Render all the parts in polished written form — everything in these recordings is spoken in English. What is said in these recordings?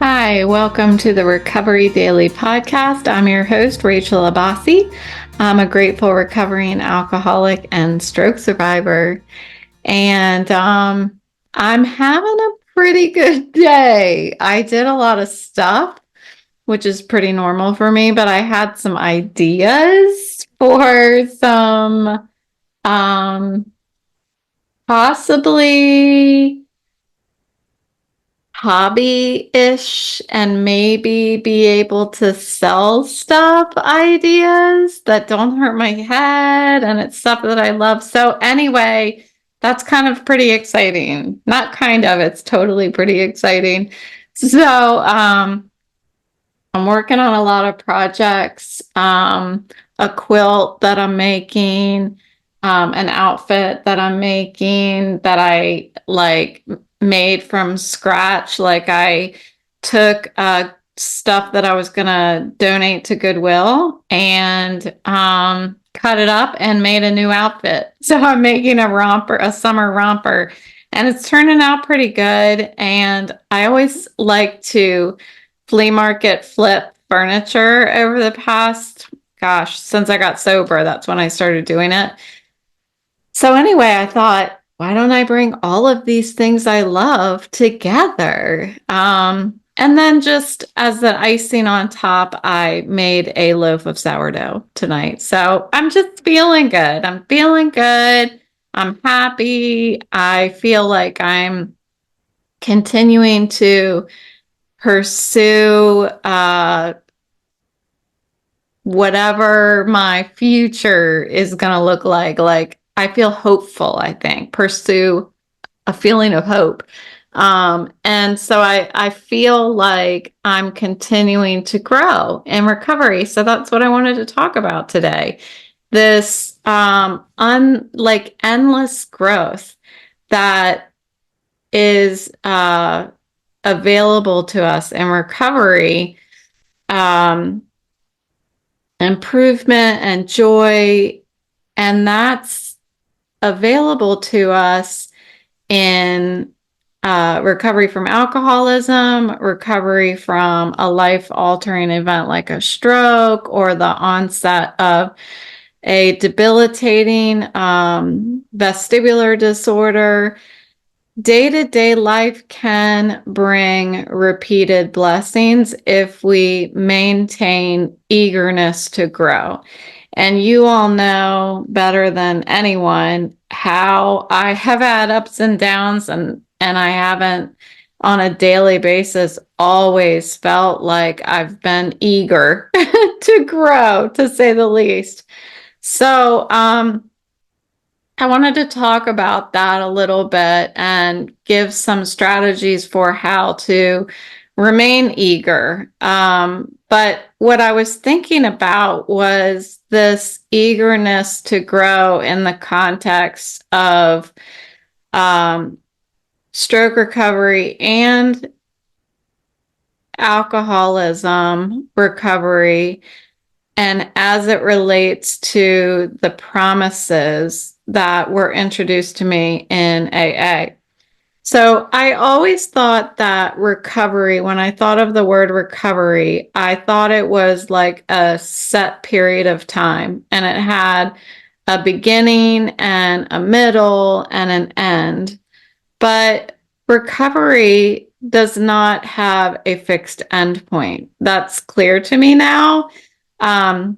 Hi, welcome to the Recovery Daily Podcast. I'm your host, Rachel Abassi. I'm a grateful recovering alcoholic and stroke survivor. And I'm having a pretty good day. I did a lot of stuff, which is pretty normal for me, but I had some ideas for some possibly hobby-ish and maybe be able to sell stuff ideas that don't hurt my head, and it's stuff that I love. So anyway, that's kind of pretty exciting. Not kind of, it's totally pretty exciting. So I'm working on a lot of projects, a quilt that I'm making, an outfit that I'm making that I made from scratch. Like I took stuff that I was gonna donate to Goodwill and cut it up and made a new outfit. So I'm making a romper, a summer romper, and it's turning out pretty good. And I always like to flea market flip furniture over the past, gosh, since I got sober. That's when I started doing it. So anyway, I thought, why don't I bring all of these things I love together? And then just as the icing on top, I made a loaf of sourdough tonight. So I'm just feeling good. I'm feeling good. I'm happy. I feel like I'm continuing to pursue whatever my future is going to look like. Like, I feel hopeful, I think, pursue a feeling of hope. And so I feel like I'm continuing to grow in recovery. So that's what I wanted to talk about today. This like endless growth that is available to us in recovery, improvement and joy, and that's available to us in recovery from alcoholism, recovery from a life-altering event like a stroke, or the onset of a debilitating vestibular disorder. Day-to-day life can bring repeated blessings if we maintain eagerness to grow. And you all know better than anyone how I have had ups and downs, and I haven't on a daily basis always felt like I've been eager to grow, to say the least. So, I wanted to talk about that a little bit and give some strategies for how to remain eager. But what I was thinking about was this eagerness to grow in the context of stroke recovery and alcoholism recovery, and as it relates to the promises that were introduced to me in AA. So I always thought that recovery, when I thought of the word recovery, I thought it was like a set period of time, and it had a beginning and a middle and an end. But recovery does not have a fixed endpoint. That's clear to me now. Um,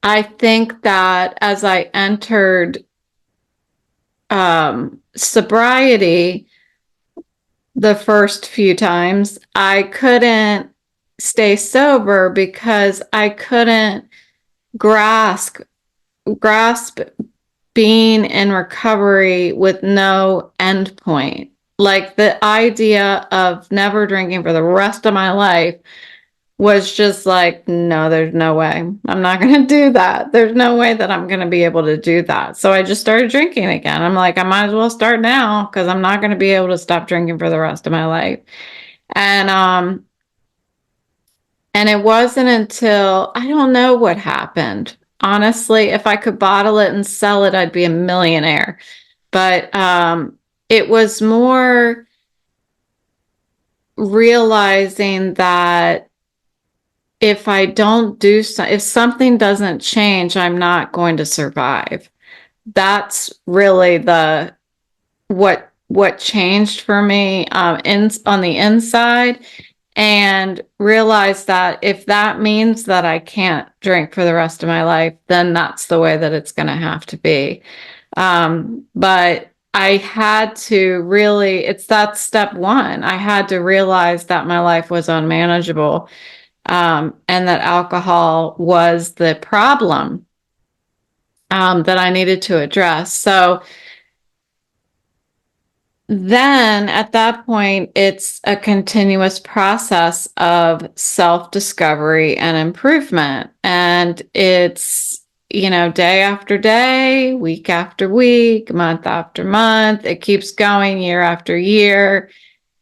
I think that as I entered sobriety the first few times, I couldn't stay sober because I couldn't grasp being in recovery with no endpoint. Like the idea of never drinking for the rest of my life was just like, no, there's no way. I'm not going to do that. There's no way that I'm going to be able to do that. So I just started drinking again. I'm like, I might as well start now because I'm not going to be able to stop drinking for the rest of my life. And it wasn't until I don't know what happened. Honestly, if I could bottle it and sell it, I'd be a millionaire. But it was more realizing that if I don't do so, if something doesn't change, I'm not going to survive. That's really what changed for me on the inside, and realize that if that means that I can't drink for the rest of my life, then that's the way that it's going to have to be. But I had to really, that's step one. I had to realize that my life was unmanageable, and that alcohol was the problem, that I needed to address. So then at that point, it's a continuous process of self-discovery and improvement. And it's, day after day, week after week, month after month. It keeps going year after year.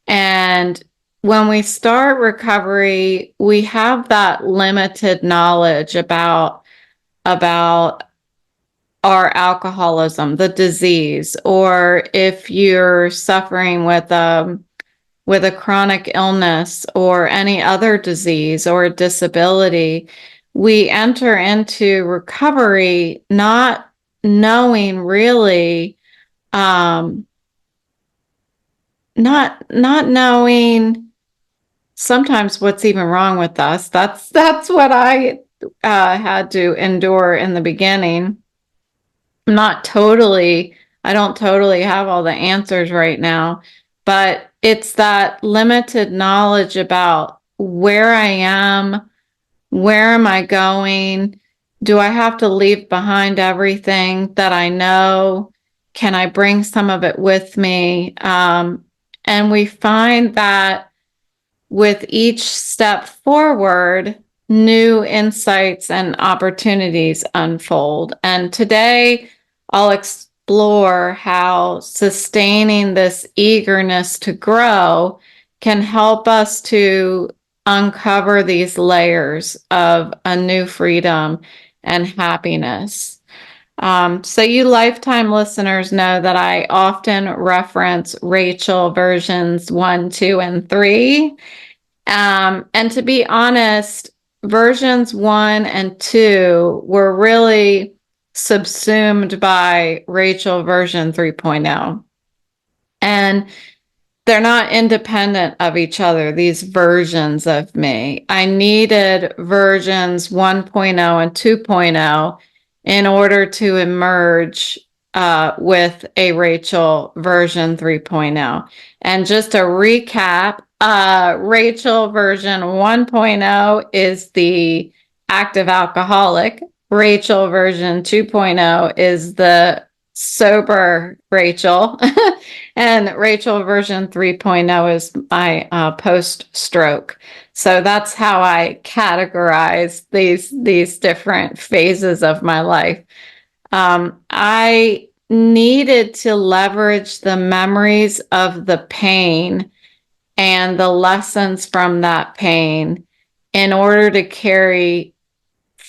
And when we start recovery, we have that limited knowledge about our alcoholism, the disease, or if you're suffering with a chronic illness or any other disease or disability, we enter into recovery not knowing really, not knowing sometimes what's even wrong with us. That's what I had to endure in the beginning. I don't totally have all the answers right now, but it's that limited knowledge about where I am, where am I going? Do I have to leave behind everything that I know? Can I bring some of it with me? And we find that with each step forward, new insights and opportunities unfold. And today, I'll explore how sustaining this eagerness to grow can help us to uncover these layers of a new freedom and happiness. So you lifetime listeners know that I often reference Rachel versions 1, 2, and 3. And to be honest, versions 1 and 2 were really subsumed by Rachel version 3.0. And they're not independent of each other, these versions of me. I needed versions 1.0 and 2.0 in order to emerge with a Rachel version 3.0. And just a recap, Rachel version 1.0 is the active alcoholic. Rachel version 2.0 is the sober Rachel. And Rachel version 3.0 is my post-stroke. So that's how I categorize these different phases of my life. I needed to leverage the memories of the pain and the lessons from that pain in order to carry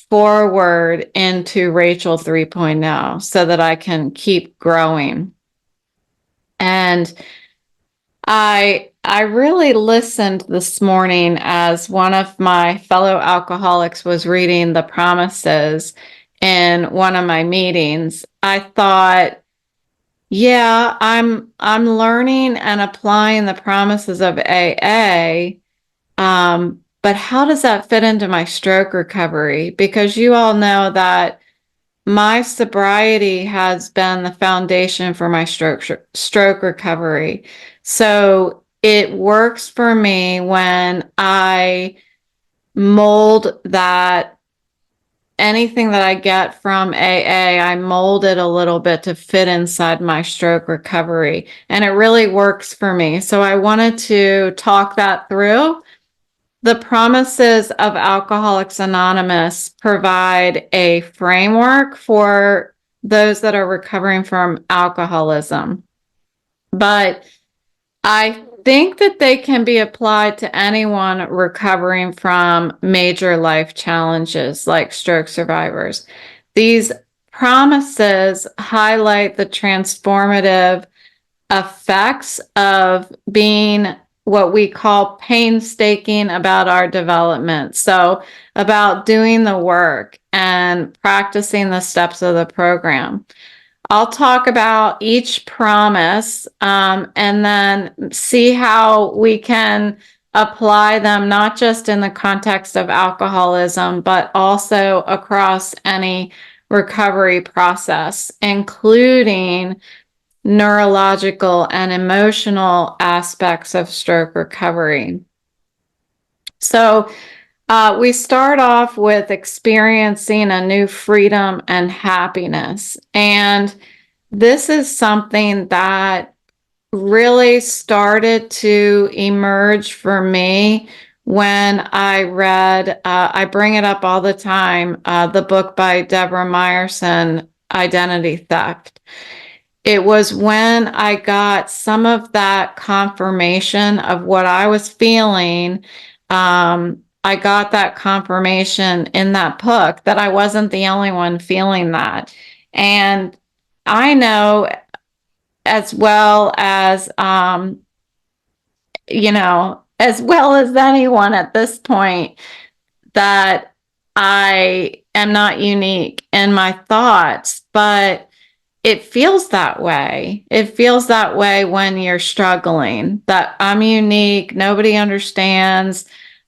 forward into Rachel 3.0 so that I can keep growing. And I really listened this morning as one of my fellow alcoholics was reading the promises in one of my meetings. I thought, yeah, I'm learning and applying the promises of AA. But how does that fit into my stroke recovery? Because you all know that my sobriety has been the foundation for my stroke recovery. So it works for me when I mold that anything that I get from AA, I mold it a little bit to fit inside my stroke recovery. And it really works for me. So I wanted to talk that through. The promises of Alcoholics Anonymous provide a framework for those that are recovering from alcoholism. But I think that they can be applied to anyone recovering from major life challenges like stroke survivors. These promises highlight the transformative effects of being what we call painstaking about our development. So, about doing the work and practicing the steps of the program. I'll talk about each promise and then see how we can apply them, not just in the context of alcoholism, but also across any recovery process, including neurological and emotional aspects of stroke recovery. So, we start off with experiencing a new freedom and happiness. And this is something that really started to emerge for me when I read, I bring it up all the time, the book by Deborah Meyerson, Identity Theft. It was when I got some of that confirmation of what I was feeling. I got that confirmation in that book that I wasn't the only one feeling that. And I know as well as, as well as anyone at this point, that I am not unique in my thoughts, but it feels that way. It feels that way when you're struggling, that I'm unique, nobody understands.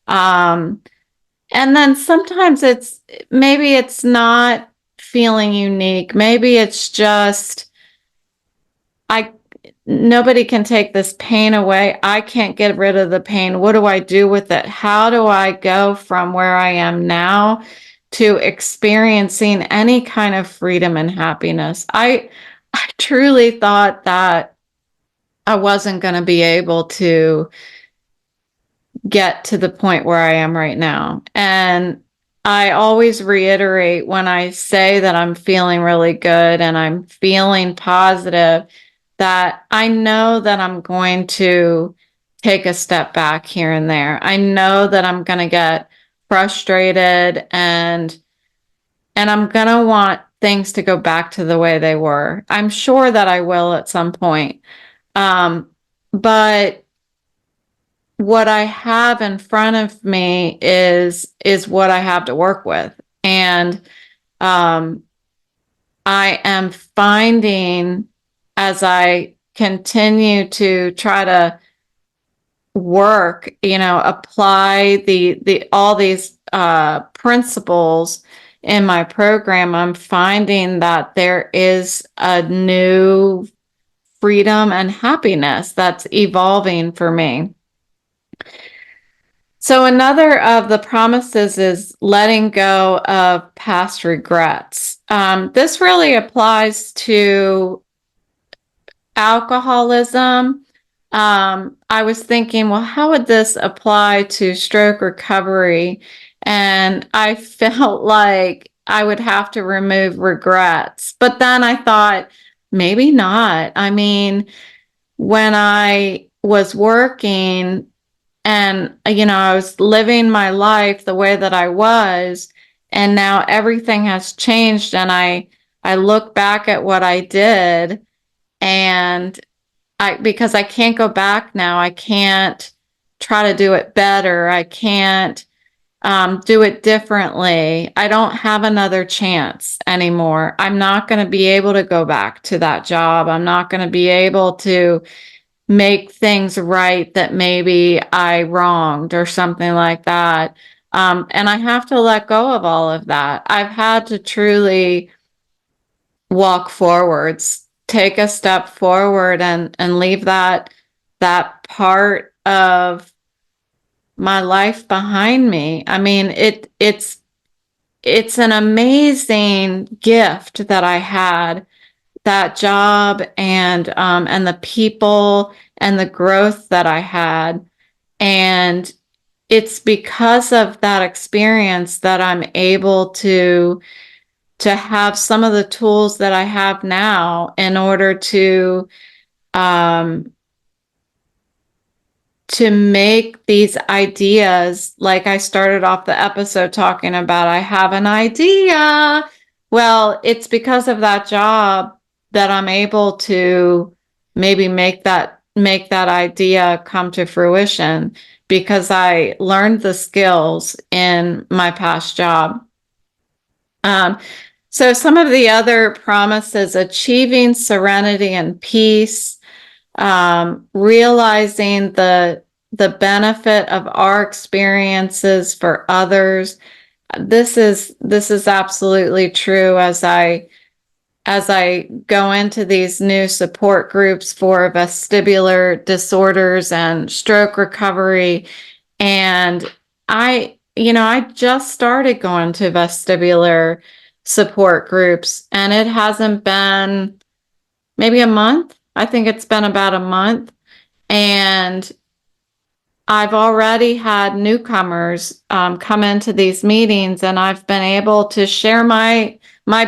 And then sometimes maybe it's not feeling unique. Maybe it's just, nobody can take this pain away. I can't get rid of the pain. What do I do with it? How do I go from where I am now to experiencing any kind of freedom and happiness? I truly thought that I wasn't going to be able to get to the point where I am right now. And I always reiterate when I say that I'm feeling really good and I'm feeling positive, that I know that I'm going to take a step back here and there. I know that I'm going to get frustrated and I'm going to want things to go back to the way they were. I'm sure that I will at some point. But what I have in front of me is what I have to work with. And I am finding, as I continue to try to work, apply the all these principles in my program, I'm finding that there is a new freedom and happiness that's evolving for me. So another of the promises is letting go of past regrets. This really applies to alcoholism. I was thinking, well, how would this apply to stroke recovery? And I felt like I would have to remove regrets. But then I thought, maybe not. I mean, when I was working and, I was living my life the way that I was, and now everything has changed. And I look back at what I did, and because I can't go back now, I can't try to do it better. I can't do it differently. I don't have another chance anymore. I'm not going to be able to go back to that job. I'm not going to be able to make things right that maybe I wronged or something like that. And I have to let go of all of that. I've had to truly walk forwards, take a step forward and leave that part of my life behind me. I mean, it's an amazing gift that I had, that job and the people and the growth that I had. And it's because of that experience that I'm able to have some of the tools that I have now in order to make these ideas, like I started off the episode talking about, I have an idea. Well, it's because of that job that I'm able to maybe make that make that idea come to fruition because I learned the skills in my past job. So some of the other promises: achieving serenity and peace, realizing the benefit of our experiences for others. This is absolutely true as I go into these new support groups for vestibular disorders and stroke recovery. And I just started going to vestibular support groups, and it hasn't been maybe a month. I think it's been about a month. And I've already had newcomers come into these meetings, and I've been able to share my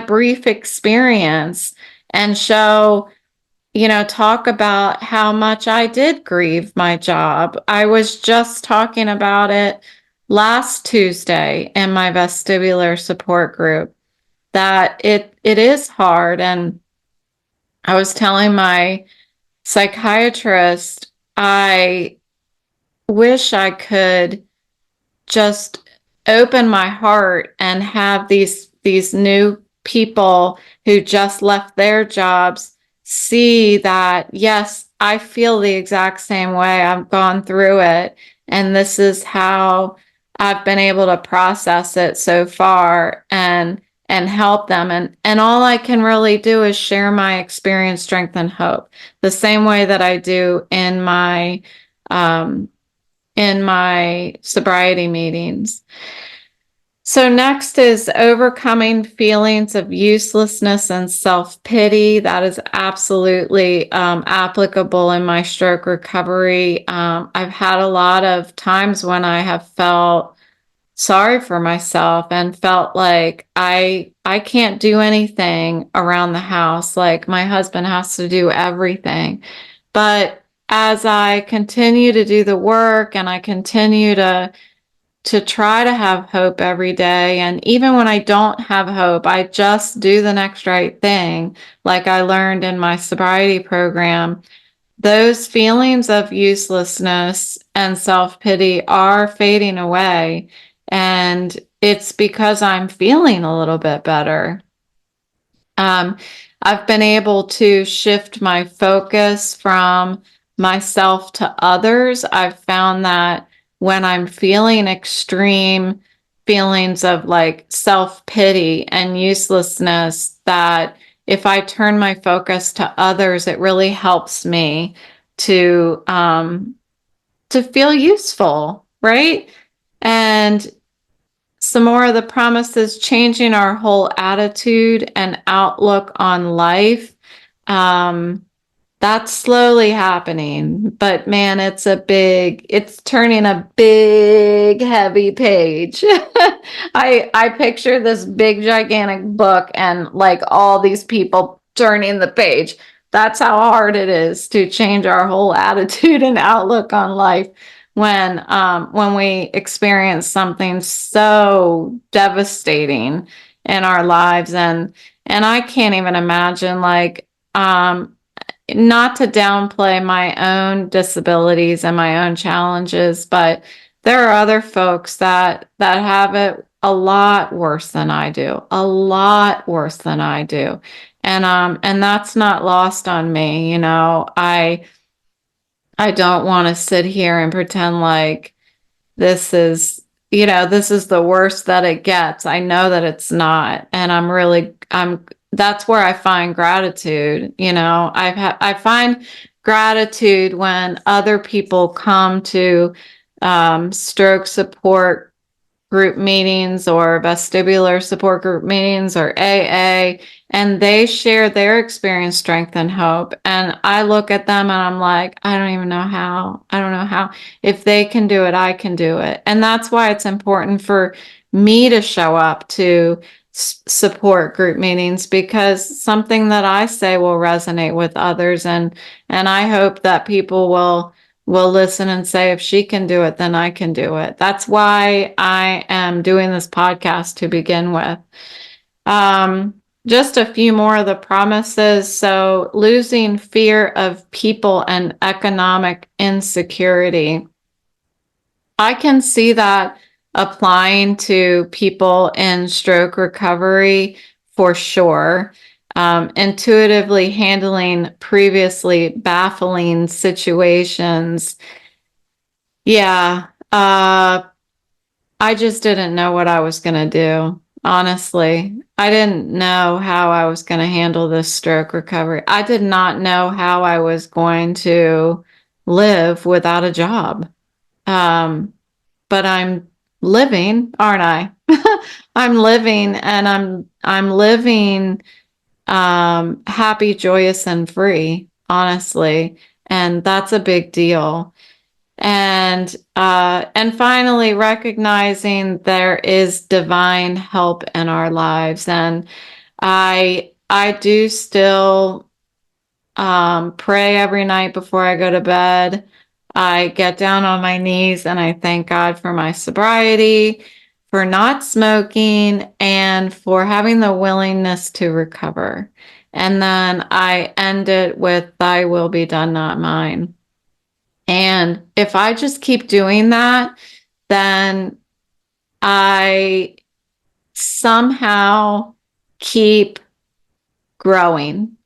brief experience and talk about how much I did grieve my job. I was just talking about it last Tuesday in my vestibular support group, that it is hard. And I was telling my psychiatrist, I wish I could just open my heart and have these new people who just left their jobs see that, yes, I feel the exact same way. I've gone through it, and this is how I've been able to process it so far and help them. And all I can really do is share my experience, strength, and hope, the same way that I do in my sobriety meetings. So next is overcoming feelings of uselessness and self-pity. That is absolutely applicable in my stroke recovery. I've had a lot of times when I have felt sorry for myself and felt like I can't do anything around the house. Like my husband has to do everything. But as I continue to do the work and I continue to try to have hope every day, and even when I don't have hope, I just do the next right thing, like I learned in my sobriety program, those feelings of uselessness and self-pity are fading away. And it's because I'm feeling a little bit better. I've been able to shift my focus from myself to others. I've found that when I'm feeling extreme feelings of like self-pity and uselessness, that if I turn my focus to others, it really helps me to feel useful, right? And some more of the promises: changing our whole attitude and outlook on life. That's slowly happening, but man, it's turning a big, heavy page. I picture this big, gigantic book and like all these people turning the page. That's how hard it is to change our whole attitude and outlook on life when we experience something so devastating in our lives. And I can't even imagine, like, not to downplay my own disabilities and my own challenges, but there are other folks that have it a lot worse than I do, a lot worse than I do. And that's not lost on me. I don't want to sit here and pretend like this is, this is the worst that it gets. I know that it's not. And that's where I find gratitude. I find gratitude when other people come to stroke support group meetings or vestibular support group meetings or AA, and they share their experience, strength, and hope. And I look at them and I'm like, I don't even know how. I don't know how. If they can do it, I can do it. And that's why it's important for me to show up to support group meetings, because something that I say will resonate with others. And I hope that people will listen and say, if she can do it, then I can do it. That's why I am doing this podcast to begin with. just a few more of the promises. So, losing fear of people and economic insecurity. I can see that applying to people in stroke recovery for sure. Intuitively handling previously baffling situations. Yeah. I just didn't know what I was going to do. Honestly, I didn't know how I was going to handle this stroke recovery. I did not know how I was going to live without a job. Um, but I'm living, aren't I? I'm living, and I'm living happy, joyous, and free, honestly. And that's a big deal. And finally recognizing there is divine help in our lives. And I do still pray every night before I go to bed. I get down on my knees and I thank God for my sobriety, for not smoking, and for having the willingness to recover. And then I end it with, Thy will be done, not mine. And if I just keep doing that, then I somehow keep growing.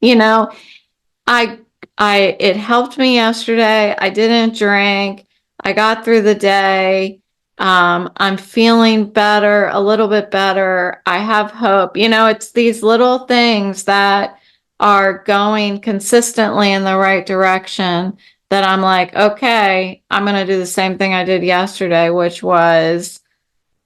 I it helped me yesterday. I didn't drink. I got through the day. I'm feeling better, a little bit better. I have hope. It's these little things that are going consistently in the right direction that I'm like, okay, I'm going to do the same thing I did yesterday, which was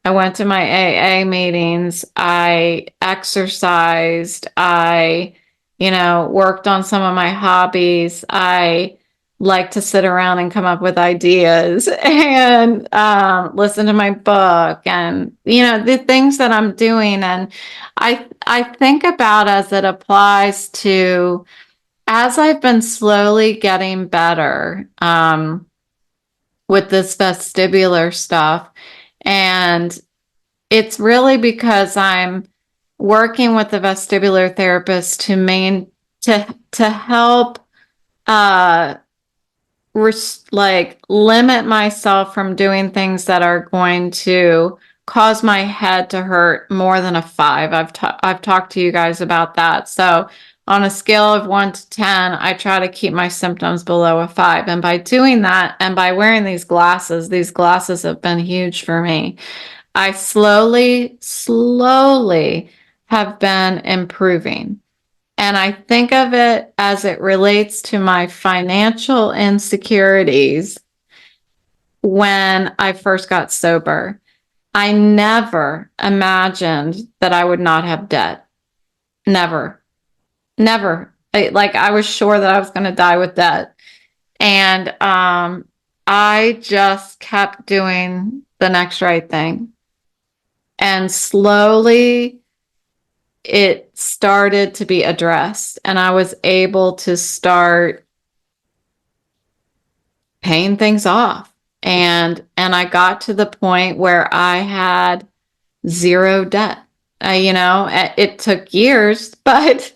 I went to my AA meetings. I exercised. I worked on some of my hobbies. I like to sit around and come up with ideas and listen to my book and, the things that I'm doing. And I think about as it applies to as I've been slowly getting better with this vestibular stuff. And it's really because I'm working with the vestibular therapist to help uh limit myself from doing things that are going to cause my head to hurt more than a 5. I've talked to you guys about that. So on a scale of 1 to 10, I try to keep my symptoms below a 5. And by doing that and by wearing these glasses have been huge for me. I slowly have been improving. And I think of it as it relates to my financial insecurities when I first got sober. I never imagined that I would not have debt. Never, never. I was sure that I was going to die with debt. And I just kept doing the next right thing. And slowly it started to be addressed, and I was able to start paying things off. And I got to the point where I had zero debt. It took years, but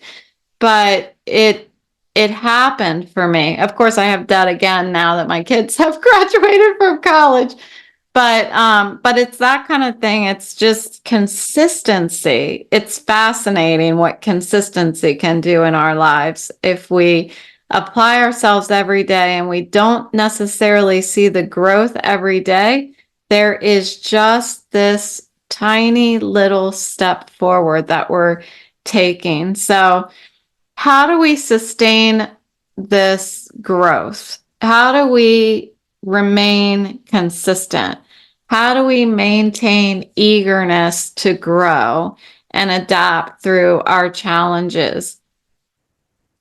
it happened for me. Of course, I have debt again now that my kids have graduated from college. But it's that kind of thing. It's just consistency. It's fascinating what consistency can do in our lives if we apply ourselves every day and we don't necessarily see the growth every day. There is just this tiny little step forward that we're taking. So how do we sustain this growth? How do we remain consistent? How do we maintain eagerness to grow and adapt through our challenges?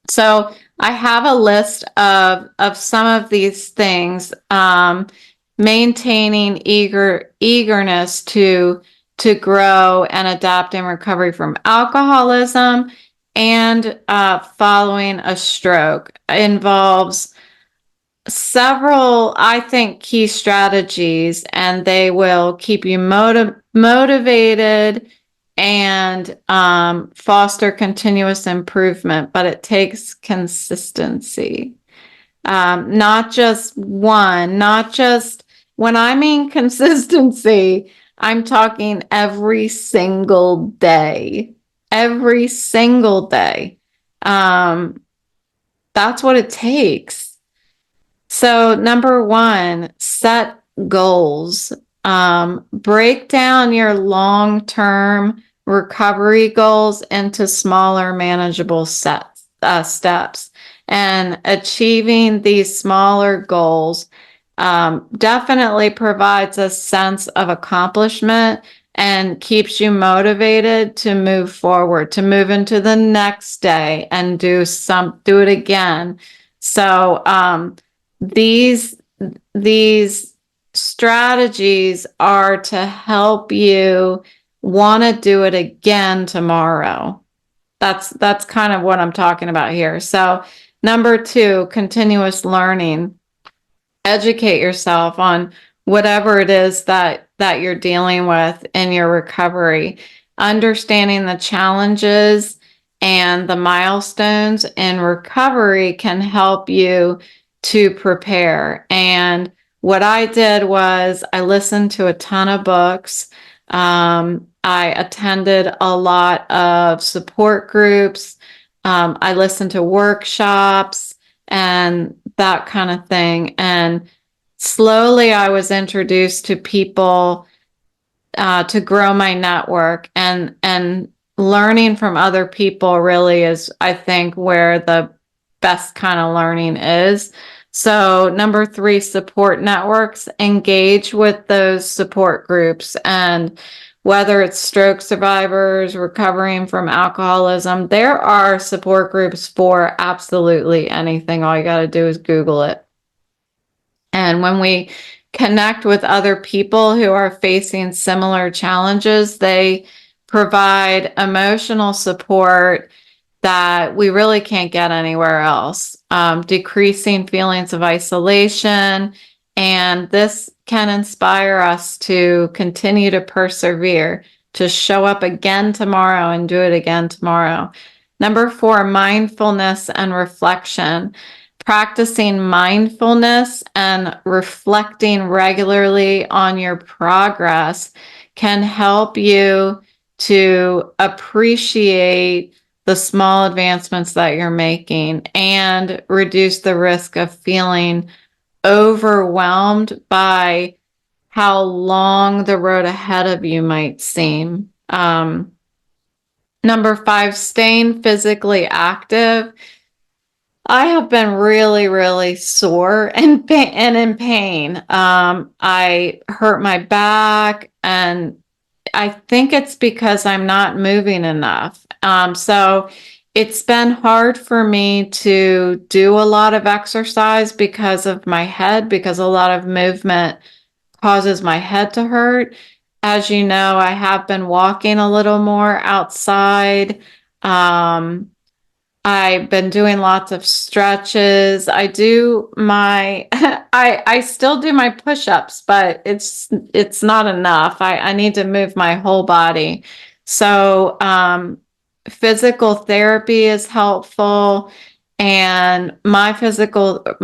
So I have a list of some of these things. Maintaining eagerness to grow and adapt in recovery from alcoholism and following a stroke involves several, I think, key strategies, and they will keep you motivated and foster continuous improvement, but it takes consistency. Not just one, not just when I mean consistency, I'm talking every single day. Every single day. That's what it takes. So, number one, set goals. Break down your long term recovery goals into smaller, manageable steps. And achieving these smaller goals definitely provides a sense of accomplishment and keeps you motivated to move forward, to move into the next day and do it again. So, these these strategies are to help you want to do it again tomorrow. That's kind of what I'm talking about here. So, number two, continuous learning. Educate yourself on whatever it is that you're dealing with in your recovery. Understanding the challenges and the milestones in recovery can help you to prepare. And what I did was I listened to a ton of books. I attended a lot of support groups. I listened to workshops and that kind of thing. And slowly I was introduced to people to grow my network, and learning from other people really is, I think, where the best kind of learning is. So number three, support networks. Engage with those support groups, and whether it's stroke survivors, recovering from alcoholism, there are support groups for absolutely anything. All you got to do is Google it. And when we connect with other people who are facing similar challenges, they provide emotional support that we really can't get anywhere else, decreasing feelings of isolation. And this can inspire us to continue to persevere, to show up again tomorrow and do it again tomorrow. Number four, mindfulness and reflection. Practicing mindfulness and reflecting regularly on your progress can help you to appreciate the small advancements that you're making and reduce the risk of feeling overwhelmed by how long the road ahead of you might seem. Number five, staying physically active. I have been really, really sore and in pain. I hurt my back, and I think it's because I'm not moving enough. So it's been hard for me to do a lot of exercise because of my head, because a lot of movement causes my head to hurt. As you know, I have been walking a little more outside. I've been doing lots of stretches. I do my I still do my push-ups, but it's not enough. I need to move my whole body. So physical therapy is helpful, and my vestibular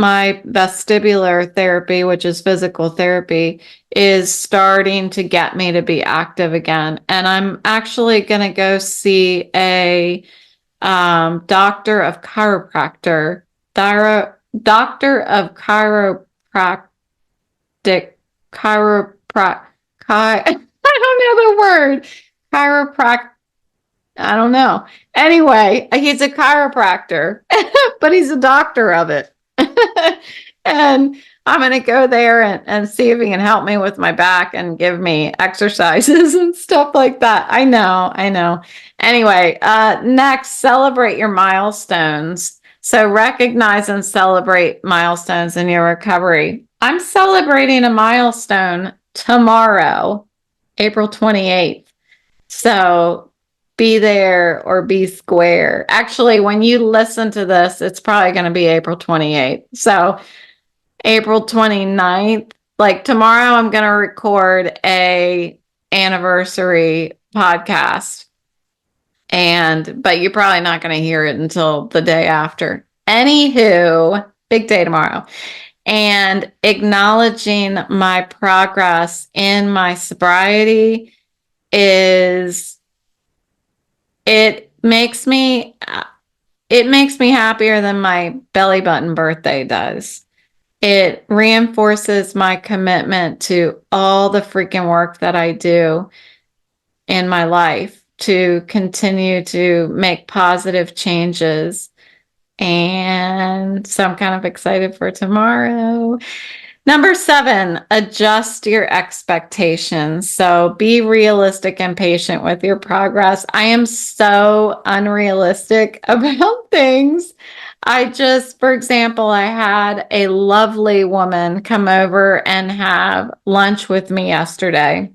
therapy, which is physical therapy, is starting to get me to be active again. And I'm actually going to go see a doctor of chiropractor, doctor of chiropractic, I don't know the word, chiropractic. I don't know. Anyway, he's a chiropractor, but he's a doctor of it. And I'm going to go there and see if he can help me with my back and give me exercises and stuff like that. I know. Anyway, next, celebrate your milestones. So recognize and celebrate milestones in your recovery. I'm celebrating a milestone tomorrow, April 28th. So be there or be square. Actually, when you listen to this, it's probably going to be April 28th. So April 29th, like tomorrow, I'm going to record a anniversary podcast. But you're probably not going to hear it until the day after. Anywho, big day tomorrow. And acknowledging my progress in my sobriety is, it makes me happier than my belly button birthday does. It reinforces my commitment to all the freaking work that I do in my life to continue to make positive changes. And so I'm kind of excited for tomorrow. Number 7, adjust your expectations. So be realistic and patient with your progress. I am so unrealistic about things. For example, I had a lovely woman come over and have lunch with me yesterday.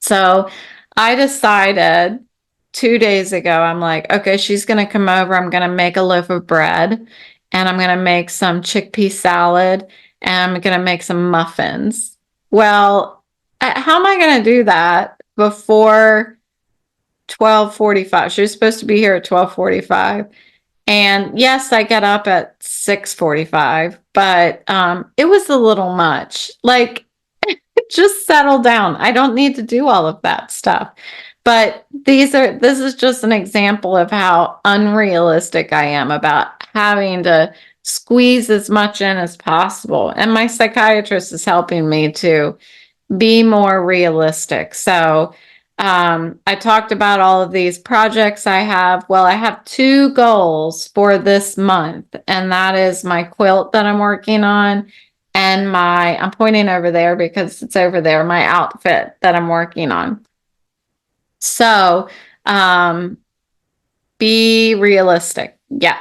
So I decided 2 days ago, I'm like, okay, she's going to come over. I'm going to make a loaf of bread and I'm going to make some chickpea salad and I'm going to make some muffins. Well, how am I going to do that before 12:45? She was supposed to be here at 12:45. And yes, I get up at 6:45, but it was a little much. Like, just settle down. I don't need to do all of that stuff. But this is just an example of how unrealistic I am about having to squeeze as much in as possible. And my psychiatrist is helping me to be more realistic. So I talked about all of these projects I have. Well, I have 2 goals for this month, and that is my quilt that I'm working on and I'm pointing over there because it's over there, my outfit that I'm working on. So be realistic. Yeah.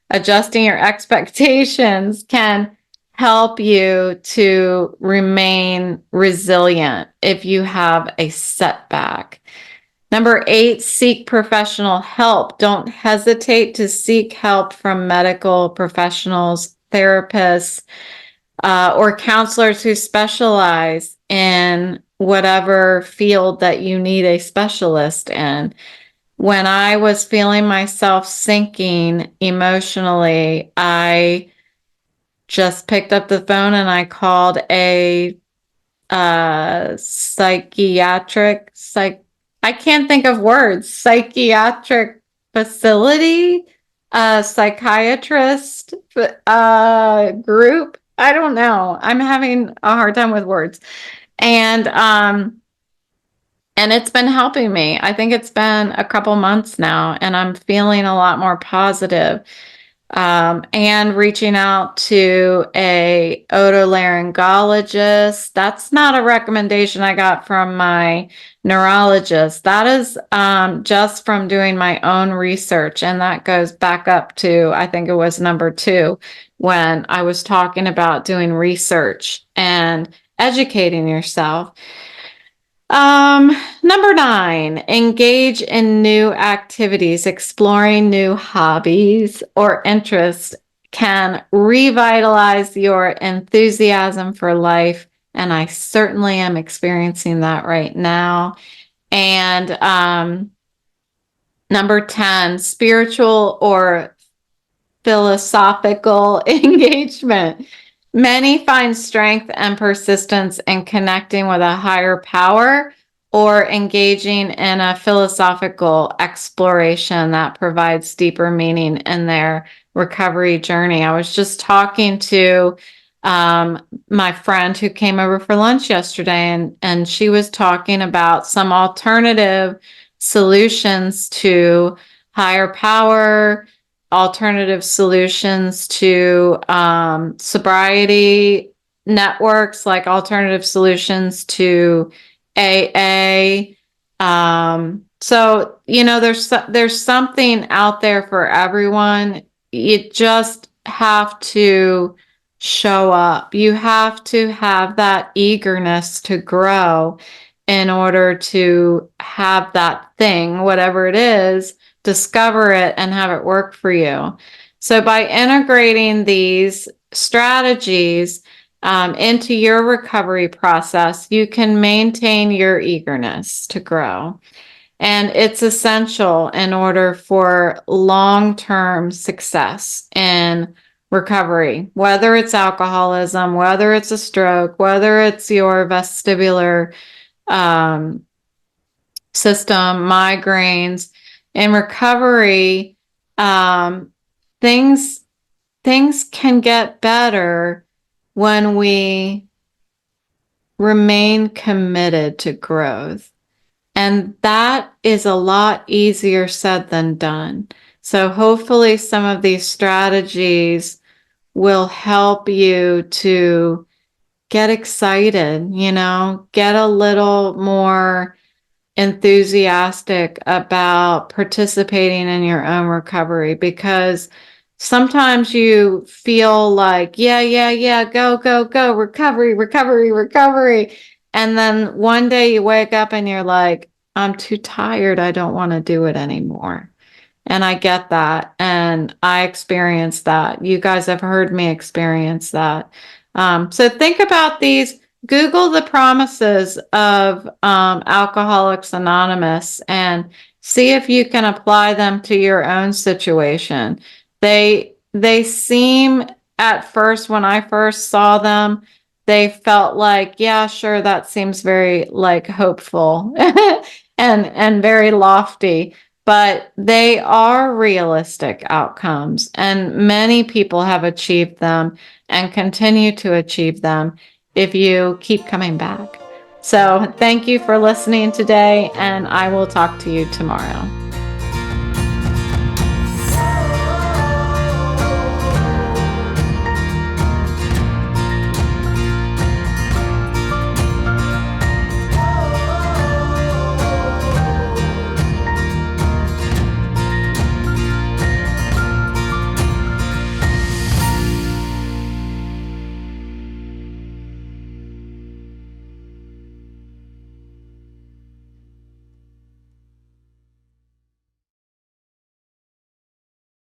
Adjusting your expectations can help you to remain resilient if you have a setback. Number 8, seek professional help. Don't hesitate to seek help from medical professionals, therapists, or counselors who specialize in whatever field that you need a specialist in. When I was feeling myself sinking emotionally, I just picked up the phone and I called a I can't think of words, psychiatric facility, psychiatrist group. I don't know. I'm having a hard time with words. And it's been helping me. I think it's been a couple months now, and I'm feeling a lot more positive. And reaching out to a otolaryngologist. That's not a recommendation I got from my neurologist. That is just from doing my own research. And that goes back up to, I think it was number 2, when I was talking about doing research and educating yourself. Number 9, engage in new activities. Exploring new hobbies or interests can revitalize your enthusiasm for life. And I certainly am experiencing that right now. And number 10, spiritual or philosophical engagement. Many find strength and persistence in connecting with a higher power or engaging in a philosophical exploration that provides deeper meaning in their recovery journey. I was just talking to my friend who came over for lunch yesterday, and she was talking about some alternative solutions to higher power, alternative solutions to sobriety networks, like alternative solutions to AA. So, there's something out there for everyone. You just have to show up. You have to have that eagerness to grow in order to have that thing, whatever it is, discover it and have it work for you. So by integrating these strategies into your recovery process, you can maintain your eagerness to grow. And it's essential in order for long-term success in recovery, whether it's alcoholism, whether it's a stroke, whether it's your vestibular system, migraines. In recovery, things things can get better when we remain committed to growth. And that is a lot easier said than done. So hopefully some of these strategies will help you to get excited, get a little more enthusiastic about participating in your own recovery, because sometimes you feel like, yeah, go, recovery, recovery, recovery. And then one day you wake up and you're like, I'm too tired. I don't want to do it anymore. And I get that. And I experienced that. You guys have heard me experience that. So think about these. Google the promises of Alcoholics Anonymous and see if you can apply them to your own situation. They seem, at first, when I first saw them, they felt like, yeah, sure, that seems very like hopeful and very lofty. But they are realistic outcomes, and many people have achieved them and continue to achieve them if you keep coming back. So thank you for listening today, and I will talk to you tomorrow.